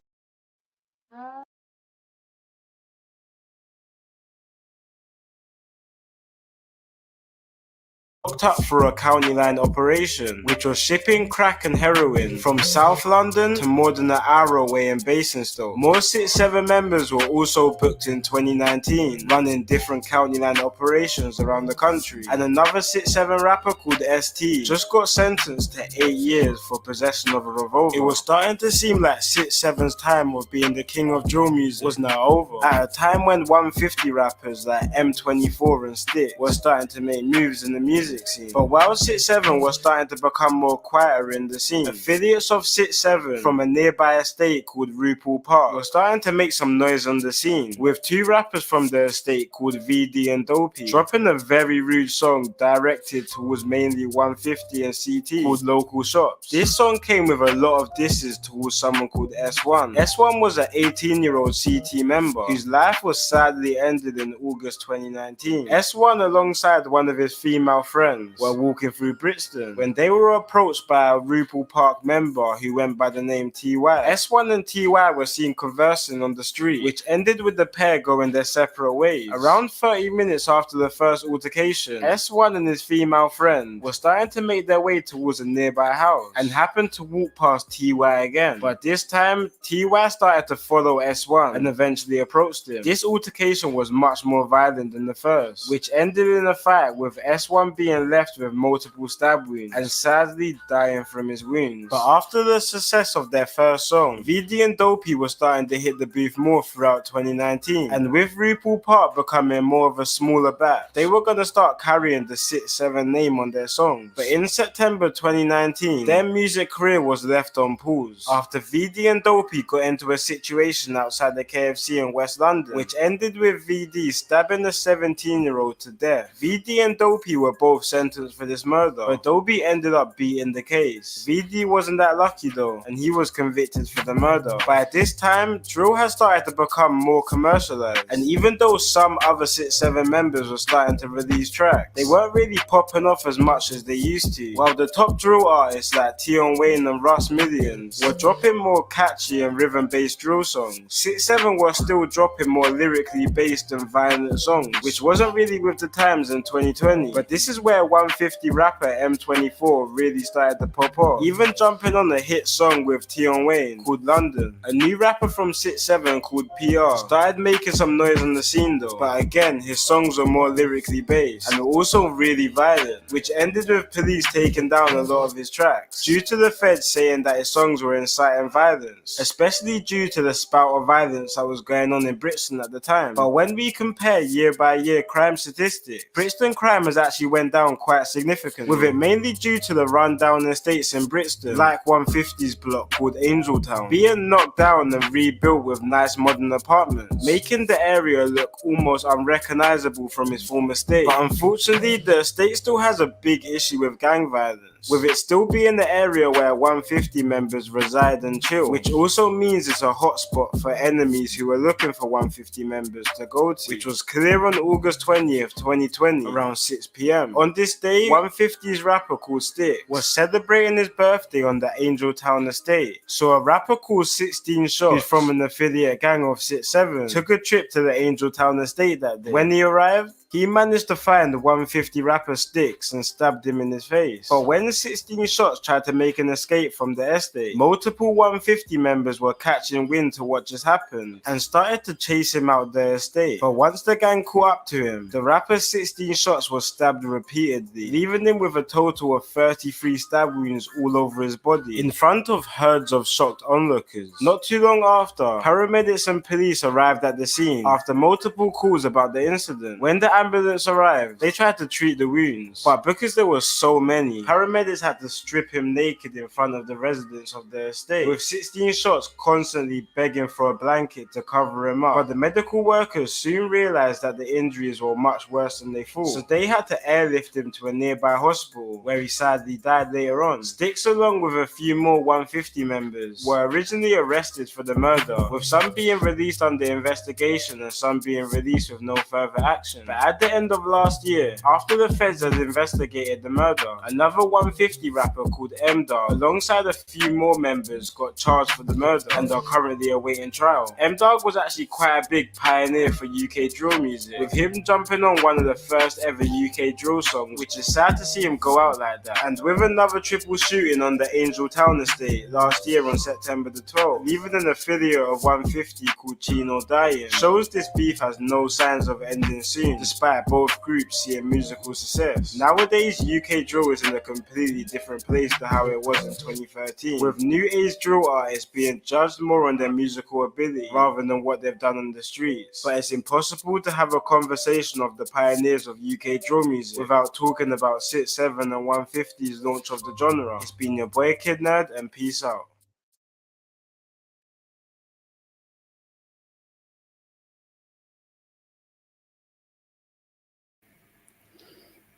locked up for a county line operation, which was shipping crack and heroin from South London to more than an hour away in Basingstoke. More 6'7" members were also booked in 2019, running different county line operations around the country. And another 6'7" rapper called ST just got sentenced to 8 years for possession of a revolver. It was starting to seem like 6'7's time of being the king of drill music was now over, at a time when 150 rappers like M24 and Stick were starting to make moves in the music scene. But while 6'7 was starting to become more quieter in the scene, affiliates of 6'7 from a nearby estate called RuPaul Park were starting to make some noise on the scene, with 2 rappers from the estate called VD and Dopey dropping a very rude song directed towards mainly 150 and CT called Local Shops. This song came with a lot of disses towards someone called S1. S1 was an 18-year-old CT member whose life was sadly ended in August 2019. S1, alongside one of his female friends, friends were walking through Brixton when they were approached by a Rupel Park member who went by the name TY. S1 and TY were seen conversing on the street, which ended with the pair going their separate ways. Around 30 minutes after the first altercation, S1 and his female friend were starting to make their way towards a nearby house and happened to walk past TY again. But this time, TY started to follow S1 and eventually approached him. This altercation was much more violent than the first, which ended in a fight with S1 being left with multiple stab wounds and sadly dying from his wounds. But after the success of their first song, VD and Dopey were starting to hit the booth more throughout 2019, and with Rupel Park becoming more of a smaller bat, they were going to start carrying the 6-7 name on their songs. But in September 2019, their music career was left on pause after VD and Dopey got into a situation outside the KFC in West London, which ended with VD stabbing a 17-year-old to death. VD and Dopey were both sentenced for this murder, but Dopey ended up beating the case. VD wasn't that lucky though, and he was convicted for the murder. By this time, drill has started to become more commercialized, and even though some other 6-7 members were starting to release tracks, they weren't really popping off as much as they used to, while the top drill artists like Tion Wayne and Russ Millions were dropping more catchy and rhythm-based drill songs. 6-7 were still dropping more lyrically based and violent songs, which wasn't really with the times in 2020. But this is where 150 rapper M24 really started to pop off, even jumping on a hit song with Tion Wayne called London. A new rapper from 6-7 called PR started making some noise on the scene though, but again his songs were more lyrically based and also really violent, which ended with police taking down a lot of his tracks due to the feds saying that his songs were inciting violence, especially due to the spout of violence that was going on in Brixton at the time. But when we compare year by year crime statistics, Brixton crime has actually went down quite significantly, with it mainly due to the rundown estates in Brixton, like 150's block called Angeltown, being knocked down and rebuilt with nice modern apartments, making the area look almost unrecognizable from its former state. But unfortunately, the estate still has a big issue with gang violence, with it still being the area where 150 members reside and chill, which also means it's a hotspot for enemies who were looking for 150 members to go to, which was clear on August 20th, 2020, around 6 p.m. On this day, 150's rapper called Stick was celebrating his birthday on the Angeltown estate. So a rapper called 16 Shots, who's from an affiliate gang of 6-7, took a trip to the Angeltown estate that day. When he arrived, he managed to find the 150 rapper Sticks and stabbed him in his face. But when 16 Shots tried to make an escape from the estate, multiple 150 members were catching wind to what just happened and started to chase him out the estate. But once the gang caught up to him, the rapper 16 Shots was stabbed repeatedly, leaving him with a total of 33 stab wounds all over his body in front of herds of shocked onlookers. Not too long after, paramedics and police arrived at the scene after multiple calls about the incident. When the ambulance arrived, they tried to treat the wounds, but because there were so many, paramedics had to strip him naked in front of the residents of the estate, with 16 Shots constantly begging for a blanket to cover him up. But the medical workers soon realized that the injuries were much worse than they thought, so they had to airlift him to a nearby hospital, where he sadly died later on. Sticks, along with a few more 150 members, were originally arrested for the murder, with some being released under investigation and some being released with no further action. But at the end of last year, after the feds had investigated the murder, another 150 rapper called M-Dog, alongside a few more members, got charged for the murder and are currently awaiting trial. M-Dog was actually quite a big pioneer for UK drill music, with him jumping on one of the first ever UK drill songs, which is sad to see him go out like that. And with another triple shooting on the Angeltown estate last year on September the 12th, leaving an affiliate of 150 called Chino dying, shows this beef has no signs of ending soon, despite both groups seeing musical success. Nowadays, UK drill is in a completely different place to how it was in 2013, with new age drill artists being judged more on their musical ability rather than what they've done on the streets. But it's impossible to have a conversation of the pioneers of UK drill music without talking about 6-7 and 150's launch of the genre. It's been your boy Kid Nerd, and peace out.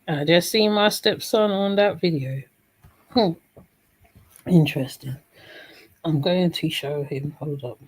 I just seen my stepson on that video. Interesting. I'm going to show him. Hold up.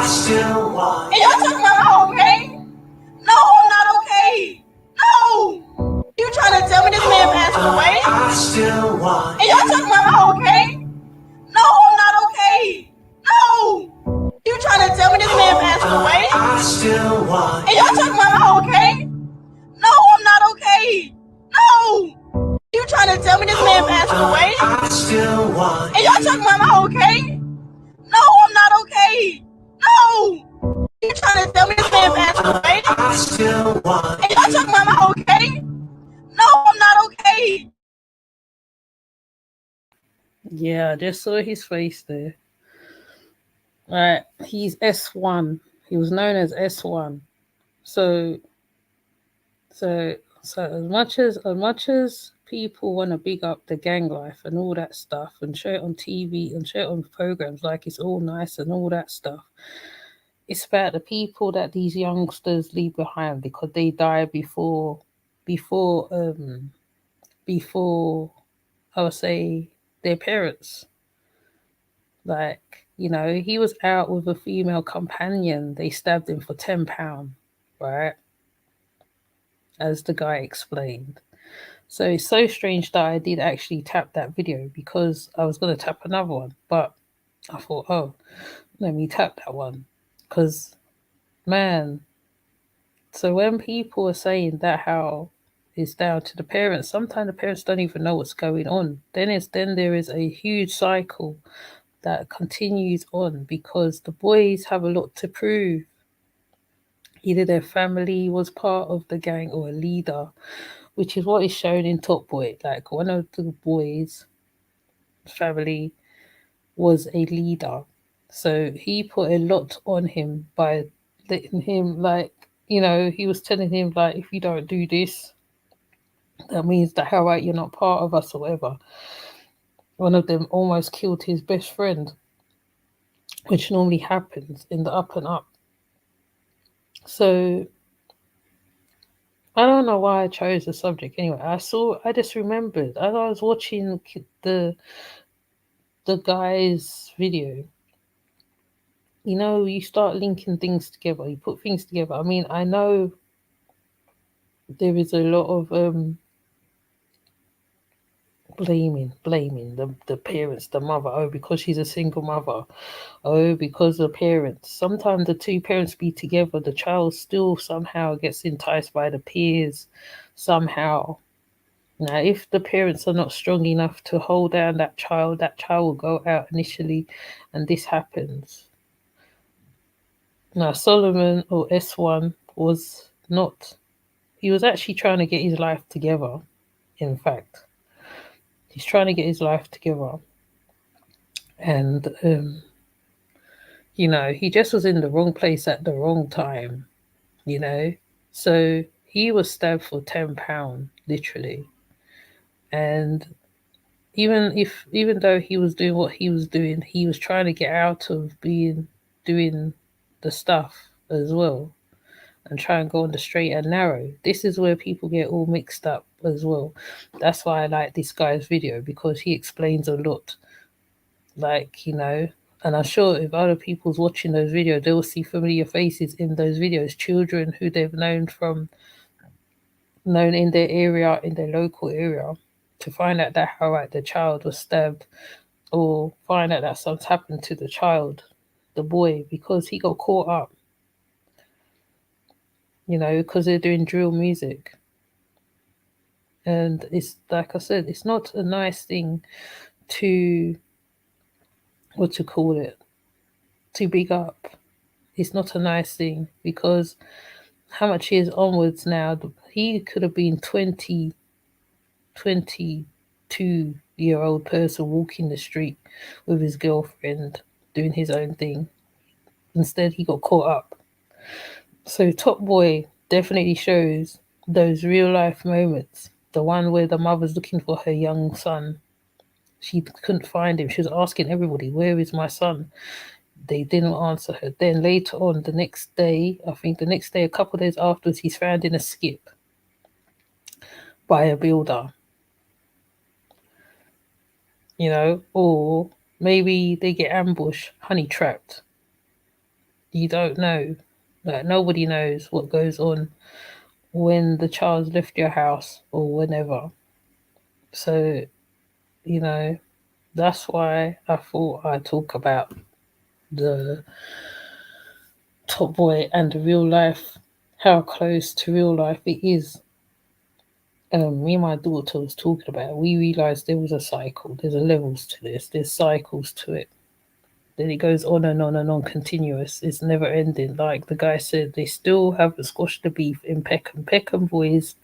still want. And y'all talking about I'm okay? No, I'm not okay. No. You trying to tell me this man passed away? I still want. And y'all talking about I'm okay? No, I'm not okay. No. You trying to tell me this man passed away? I still want. And y'all talking about I'm okay? No, I'm not okay. No. You trying to tell me this man passed away? I still want. And y'all talking about I'm okay? No, I'm not okay. No. You trying to tell me this man passed away? I still want. And y'all talking about I'm okay? No, I'm not okay. Yeah, I just saw his face there. Right, he's S1. He was known as S1. So as much as people want to big up the gang life and all that stuff and show it on TV and show it on programs like it's all nice and all that stuff, it's about the people that these youngsters leave behind because they die before I would say their parents. Like, he was out with a female companion. They stabbed him for £10, right? As the guy explained. So it's so strange that I did actually tap that video because I was going to tap another one. But I thought, oh, let me tap that one. Because, man, so when people are saying that how it's down to the parents, sometimes the parents don't even know what's going on. Then there is a huge cycle that continues on because the boys have a lot to prove. Either their family was part of the gang or a leader, which is what is shown in Top Boy. Like, one of the boys' family was a leader. So he put a lot on him by letting him, he was telling him, like, if you don't do this, that means that how right, you're not part of us or whatever. One of them almost killed his best friend, which normally happens in the up and up. So I don't know why I chose the subject. Anyway, I just remembered as I was watching the guy's video. You start linking things together. You put things together. I mean, I know there is a lot of blaming the parents, the mother. Oh, because she's a single mother. Oh, because the parents. Sometimes the two parents be together. The child still somehow gets enticed by the peers. Somehow. Now, if the parents are not strong enough to hold down that child will go out initially, and this happens. Now, Solomon, or S1, was not. He was actually trying to get his life together, in fact. He's trying to get his life together. And, he just was in the wrong place at the wrong time, So he was stabbed for £10, literally. And even though he was doing what he was doing, he was trying to get out of doing the stuff as well and try and go on the straight and narrow. This is where people get all mixed up as well. That's why I like this guy's video, because he explains a lot. And I'm sure if other people's watching those videos, they will see familiar faces in those videos, children who they've known in their area, in their local area, to find out that how the child was stabbed, or find out that something's happened to the child, the boy, because he got caught up, because they're doing drill music. And it's like I said, it's not a nice thing to, to big up. It's not a nice thing, because how much years onwards now, he could have been 22-year-old person walking the street with his girlfriend doing his own thing. Instead, he got caught up. So Top Boy definitely shows those real life moments. The one where the mother's looking for her young son. She couldn't find him. She was asking everybody, where is my son? They didn't answer her. Then later on, the next day, a couple of days afterwards, he's found in a skip by a builder. Or maybe they get ambushed, honey trapped. You don't know. Like, nobody knows what goes on when the child's left your house or whenever. So, you know, that's why I thought I'd talk about the Top Boy and the real life, how close to real life it is. Me and my daughter was talking about it. We realised there was a cycle. There's a levels to this. There's cycles to it. Then it goes on and on and on, continuous. It's never ending. Like the guy said, they still haven't squashed the beef in Peckham. Peckham boys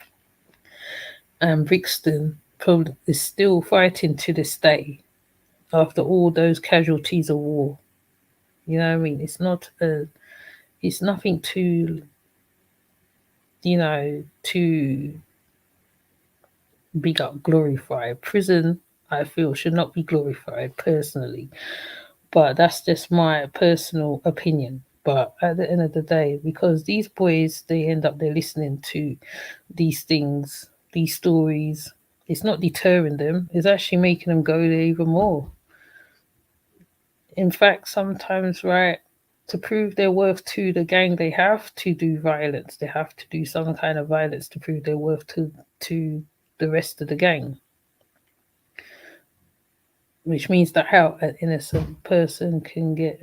and Brixton probably is still fighting to this day after all those casualties of war. You know what I mean? It's nothing to, to big up, glorify. Prison, I feel, should not be glorified personally. But that's just my personal opinion. But at the end of the day, because these boys, they're listening to these things, these stories. It's not deterring them. It's actually making them go there even more. In fact, sometimes, right, to prove their worth to the gang, they have to do violence. They have to do some kind of violence to prove their worth to the rest of the gang. Which means that how an innocent person can get,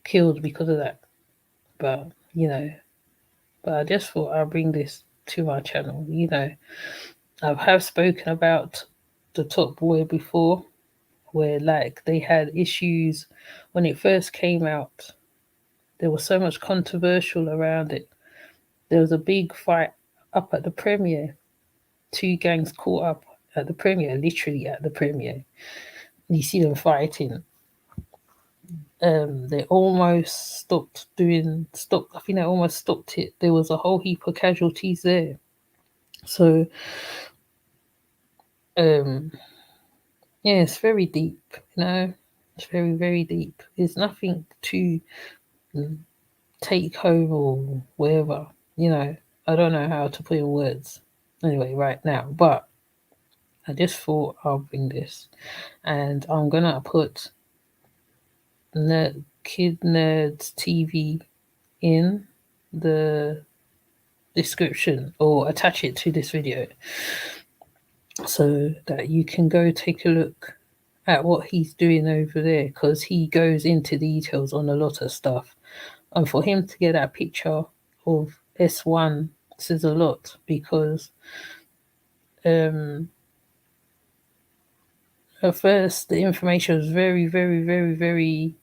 killed because of that. But I just thought I'd bring this to my channel. I have spoken about the Top Boy before, where like they had issues when it first came out. There was so much controversial around it. There was a big fight up at the premiere. Two gangs caught up at the premiere, literally at the premiere. You see them fighting. They almost stopped. I think they almost stopped it. There was a whole heap of casualties there. So, it's very deep, It's very, very deep. There's nothing to take home or wherever, I don't know how to put in words anyway right now, but I just thought I'll bring this, and I'm gonna put Kid Nerds TV in the description or attach it to this video so that you can go take a look at what he's doing over there, because he goes into details on a lot of stuff. And for him to get that picture of S1 says a lot, because at first the information was very, very, very, very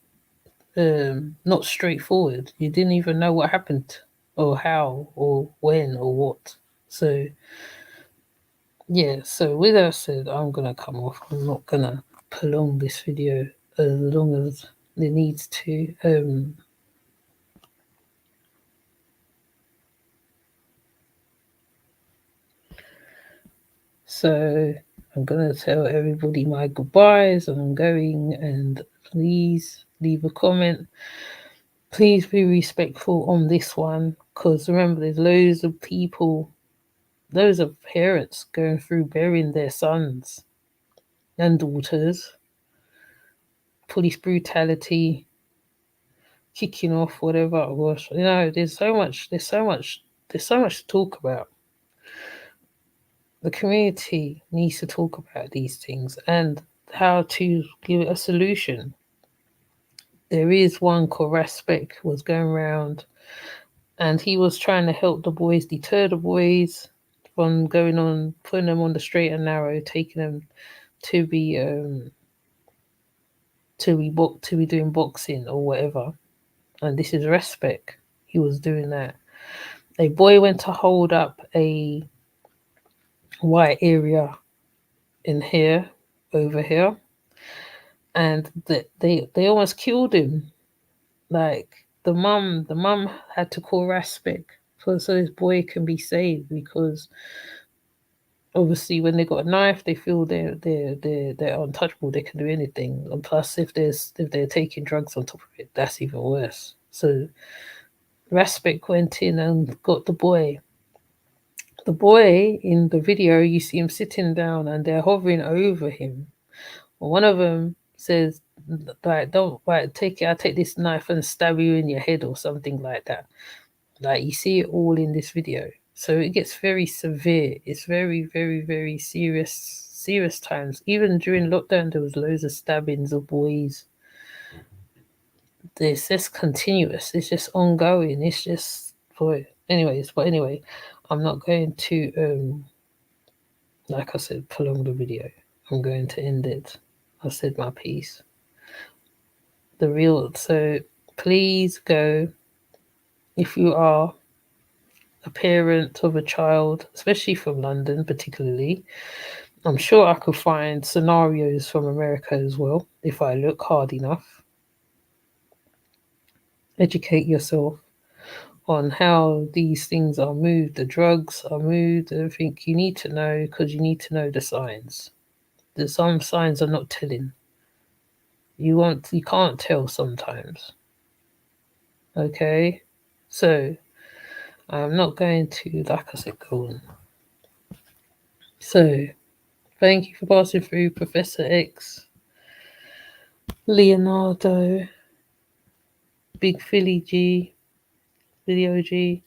not straightforward. You didn't even know what happened or how or when or what. So yeah, so with that said, I'm gonna come off. I'm not gonna prolong this video as long as it needs to. So I'm gonna tell everybody my goodbyes, and I'm going, and please leave a comment. Please be respectful on this one, because remember, there's loads of people, loads of parents going through burying their sons and daughters, police brutality, kicking off, whatever it was. There's so much to talk about. The community needs to talk about these things and how to give it a solution. There is one Koraspek was going around, and he was trying to help the boys, deter the boys from going on, putting them on the straight and narrow, taking them to be doing boxing or whatever. And this is Respect. He was doing that. A boy went to hold up a white area in here, over here, and they almost killed him. Like the mum had to call Respect so this boy can be saved, because obviously when they got a knife, they feel they're untouchable. They can do anything. And plus, if they're taking drugs on top of it, that's even worse. So Respect went in and got the boy. The boy in the video, you see him sitting down and they're hovering over him. One of them says, like don't like take it. I take this knife and stab you in your head or something like that. Like you see it all in this video, so it gets very severe. It's very, very, very serious times. Even during lockdown, there was loads of stabbings of boys. It's just continuous. It's just ongoing. It's just boy. Anyways, but anyway, I'm not going to like I said, prolong the video. I'm going to end it. I said my piece. So please go, if you are a parent of a child, especially from London particularly. I'm sure I could find scenarios from America as well if I look hard enough. Educate yourself on how these things are moved, the drugs are moved, everything you need to know, because you need to know the signs. Some signs are not telling. You can't tell sometimes. Okay? So I'm not going to, like I said, go on. So thank you for passing through, Professor X, Leonardo, Big Philly G, Video G,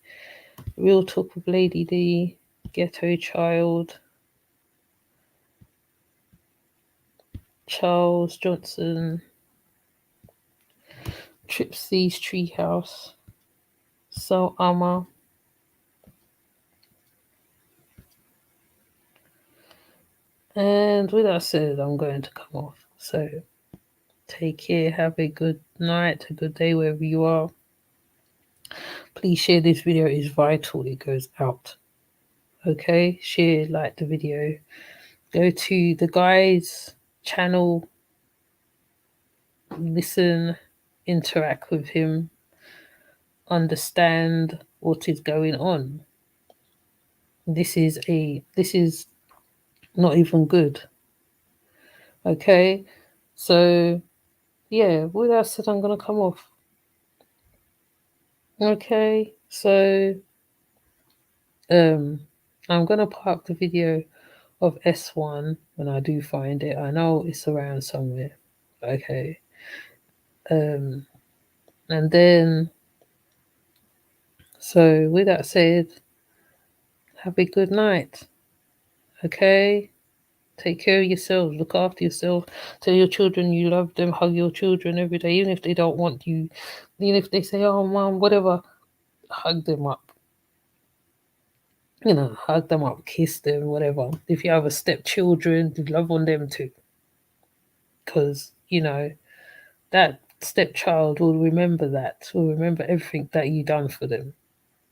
Real Talk with Lady D, Ghetto Child, Charles Johnson, Tripsy's Treehouse, So Amma, and with that said, I'm going to come off. So take care, have a good night, a good day wherever you are. Please share this video, it's vital it goes out. Okay, share, like the video. Go to the guy's channel, listen, interact with him, understand what is going on. This is not even good. Okay, so yeah, with that said, I'm gonna come off. Okay, so I'm gonna park the video of S1 when I do find it. I know it's around somewhere. Okay. And then, so with that said, have a good night. Okay? Take care of yourself. Look after yourself. Tell your children you love them. Hug your children every day. Even if they don't want you. Even if they say, oh, mom, whatever. Hug them up. You know, hug them up. Kiss them, whatever. If you have a stepchildren, love on them too. Because, you know, that stepchild will remember that. Will remember everything that you done for them.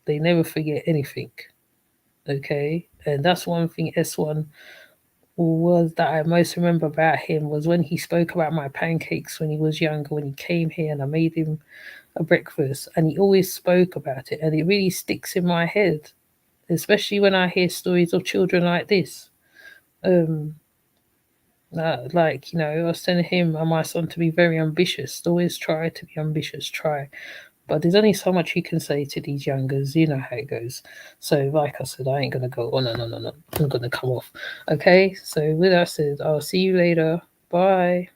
They never forget anything. Okay? And that's one thing S1 was that I most remember about him was when he spoke about my pancakes when he was younger, when he came here and I made him a breakfast, and he always spoke about it, and it really sticks in my head, especially when I hear stories of children like this. Like, you know, I was telling him and my son to be very ambitious. Always try to be ambitious, try. But there's only so much you can say to these youngers. You know how it goes. So, like I said, I ain't going to go on and on and on. I'm going to come off. Okay? So, with that said, I'll see you later. Bye.